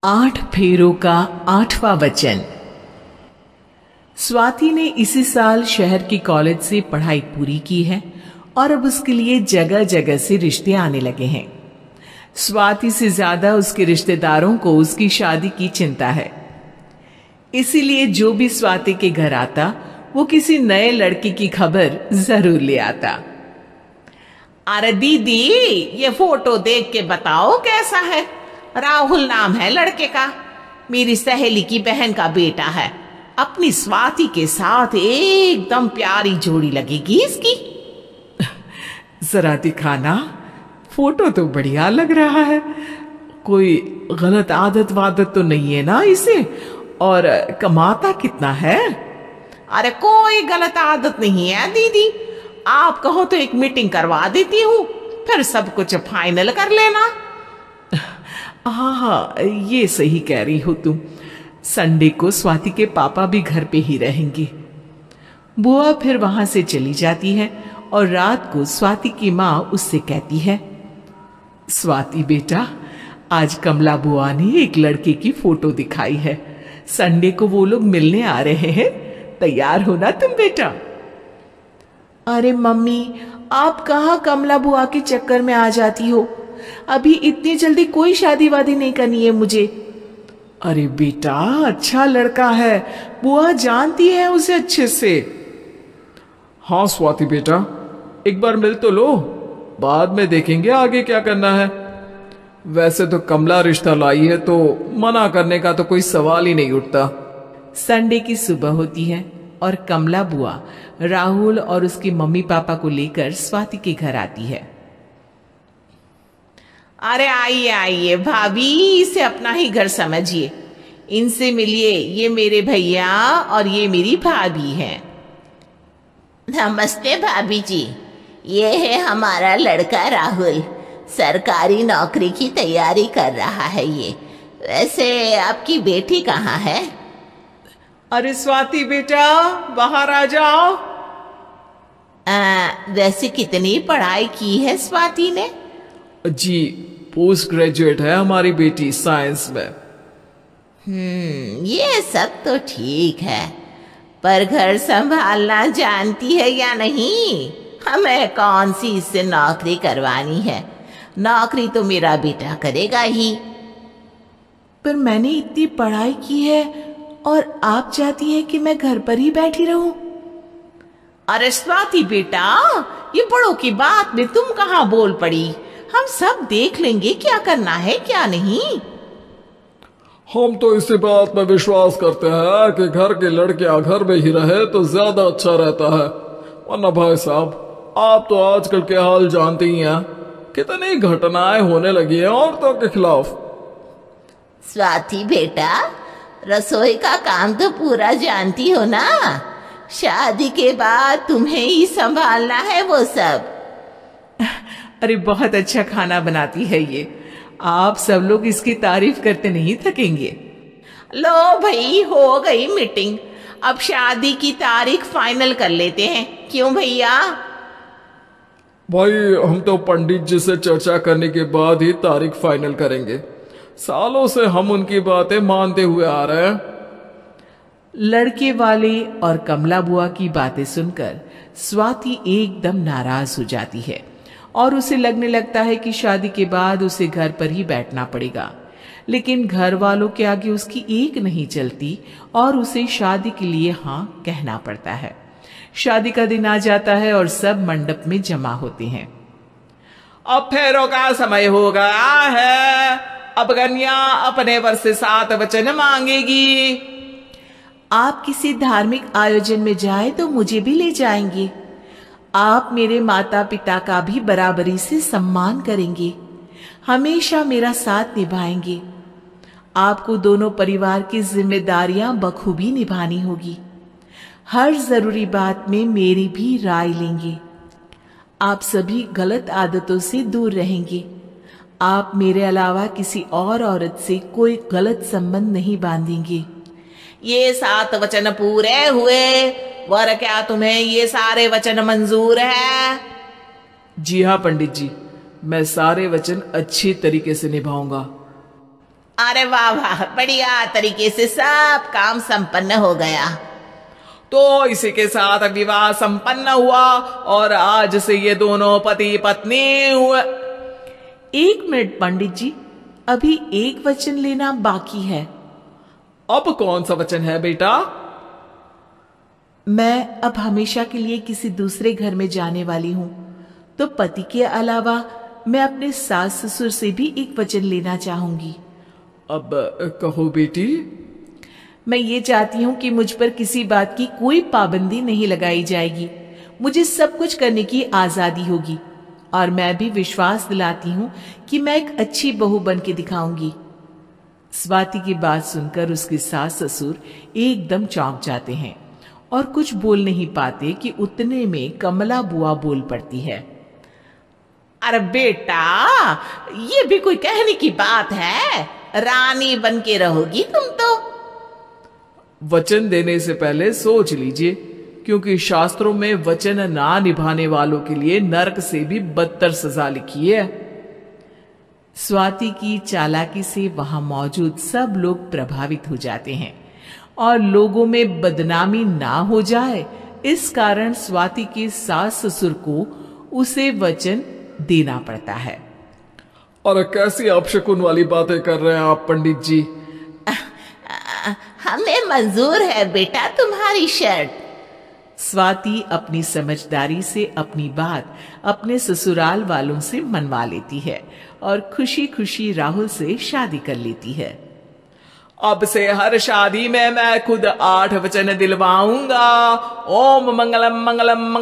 8 फेरों का 8वां वचन। स्वाति ने इसी साल शहर की कॉलेज से पढ़ाई पूरी की है और अब उसके लिए जगह जगह से रिश्ते आने लगे हैं। स्वाति से ज्यादा उसके रिश्तेदारों को उसकी शादी की चिंता है, इसीलिए जो भी स्वाति के घर आता वो किसी नए लड़के की खबर जरूर ले आता। अरे दीदी, ये फोटो देख के बताओ कैसा है। राहुल नाम है लड़के का, मेरी सहेली की बहन का बेटा है। अपनी स्वाति के साथ एकदम प्यारी जोड़ी लगेगी इसकी। जरा दिखाना, फोटो तो बढ़िया लग रहा है। कोई गलत आदत वादत तो नहीं है ना इसे? और कमाता कितना है? अरे कोई गलत आदत नहीं है दीदी, आप कहो तो एक मीटिंग करवा देती हूँ, फिर सब कुछ फाइनल कर लेना। हाँ, ये सही कह रही हो तुम। संडे को स्वाति के पापा भी घर पे ही रहेंगे। बुआ फिर वहां से चली जाती है और रात को स्वाति की माँ उससे कहती है, स्वाति बेटा, आज कमला बुआ ने एक लड़के की फोटो दिखाई है। संडे को वो लोग मिलने आ रहे हैं, तैयार हो ना तुम बेटा? अरे मम्मी, आप कहाँ कमला बुआ के चक्कर में आ जाती हो? अभी इतनी जल्दी कोई शादी वादी नहीं करनी है मुझे। अरे बेटा, अच्छा लड़का है, बुआ जानती है उसे अच्छे से। हाँ स्वाति बेटा, एक बार मिल तो लो, बाद में देखेंगे आगे क्या करना है। वैसे तो कमला रिश्ता लाई है तो मना करने का तो कोई सवाल ही नहीं उठता। संडे की सुबह होती है और कमला बुआ राहुल और उसके मम्मी पापा को लेकर स्वाति के घर आती है। अरे आइए आइए भाभी, इसे अपना ही घर समझिए, इनसे मिलिए। ये मेरे भैया और ये मेरी भाभी हैं। नमस्ते भाभी जी, ये है हमारा लड़का राहुल, सरकारी नौकरी की तैयारी कर रहा है ये। वैसे आपकी बेटी कहाँ है? अरे स्वाति बेटा, बाहर आ जाओ। वैसे कितनी पढ़ाई की है स्वाति ने? जी, पोस्ट ग्रेजुएट है हमारी बेटी साइंस में। ये सब तो ठीक है, पर घर संभालना जानती है या नहीं? हमें कौन सी इससे नौकरी करवानी है, नौकरी तो मेरा बेटा करेगा ही। पर मैंने इतनी पढ़ाई की है और आप चाहती हैं कि मैं घर पर ही बैठी रहूं? अरे स्वाति बेटा, ये बड़ों की बात में तुम कहाँ बोल पड़ी? हम सब देख लेंगे क्या करना है क्या नहीं। हम तो इसी बात में विश्वास करते हैं कि घर के लड़कियां घर में ही रहे तो ज्यादा अच्छा रहता है। वरना भाई साहब, आप तो आजकल के हाल जानते ही हैं, कितनी घटनाएं होने लगी हैं औरतों के खिलाफ। स्वाति बेटा, रसोई का काम तो पूरा जानती हो ना? शादी के बाद तुम्हें ही संभालना है वो सब। अरे बहुत अच्छा खाना बनाती है ये, आप सब लोग इसकी तारीफ करते नहीं थकेंगे। लो भाई, हो गई मीटिंग, अब शादी की तारीख फाइनल कर लेते हैं, क्यों भैया? भाई, हम तो पंडित जी से चर्चा करने के बाद ही तारीख फाइनल करेंगे। सालों से हम उनकी बातें मानते हुए आ रहे हैं। लड़के वाले और कमला बुआ की बातें सुनकर स्वाति एकदम नाराज हो जाती है और उसे लगने लगता है कि शादी के बाद उसे घर पर ही बैठना पड़ेगा। लेकिन घर वालों के आगे उसकी एक नहीं चलती और उसे शादी के लिए हाँ कहना पड़ता है। शादी का दिन आ जाता है और सब मंडप में जमा होते हैं। अब फेरों का समय हो गया है, अब कन्या अपने वर से 7 वचन मांगेगी। आप किसी धार्मिक आयोजन में जाए तो मुझे भी ले जाएंगे। आप मेरे माता पिता का भी बराबरी से सम्मान करेंगे, हमेशा मेरा साथ निभाएंगे। आपको दोनों परिवार की जिम्मेदारियां बखूबी निभानी होगी। हर जरूरी बात में मेरी भी राय लेंगे। आप सभी गलत आदतों से दूर रहेंगे। आप मेरे अलावा किसी और औरत से कोई गलत संबंध नहीं बांधेंगे। ये 7 वचन पूरे हुए, वर क्या तुम्हें ये सारे वचन मंजूर है? जी हाँ पंडित जी, मैं सारे वचन अच्छी तरीके से निभाऊंगा। अरे वाह वाह, बढ़िया तरीके से सब काम संपन्न हो गया। तो इसी के साथ विवाह संपन्न हुआ और आज से ये दोनों पति पत्नी हुए। 1 मिनट पंडित जी, अभी एक वचन लेना बाकी है। अब कौन सा वचन है बेटा? मैं अब हमेशा के लिए किसी दूसरे घर में जाने वाली हूं, तो पति के अलावा मैं अपने सास ससुर से भी एक वचन लेना चाहूंगी। अब कहो बेटी। मैं ये चाहती हूँ कि मुझ पर किसी बात की कोई पाबंदी नहीं लगाई जाएगी। मुझे सब कुछ करने की आजादी होगी और मैं भी विश्वास दिलाती हूँ कि मैं एक अच्छी बहू बन के दिखाऊंगी। स्वाति की बात सुनकर उसके सास ससुर एकदम चौंक जाते हैं और कुछ बोल नहीं पाते कि उतने में कमला बुआ बोल पड़ती है। अरे बेटा, ये भी कोई कहने की बात है? रानी बन के रहोगी तुम तो। वचन देने से पहले सोच लीजिए, क्योंकि शास्त्रों में वचन ना निभाने वालों के लिए नरक से भी बदतर सजा लिखी है। स्वाति की चालाकी से वहां मौजूद सब लोग प्रभावित हो जाते हैं और लोगों में बदनामी ना हो जाए, इस कारण स्वाति के सास ससुर को उसे वचन देना पड़ता है। और कैसी अपशकुन वाली बातें कर रहे हैं आप पंडित जी? हमें मंजूर है बेटा तुम्हारी शर्त। स्वाति अपनी समझदारी से अपनी बात अपने ससुराल वालों से मनवा लेती है और खुशी खुशी राहुल से शादी कर लेती है। अब से हर शादी में मैं खुद 8 वचन दिलवाऊंगा। ओम मंगलम मंगलम मंगलम।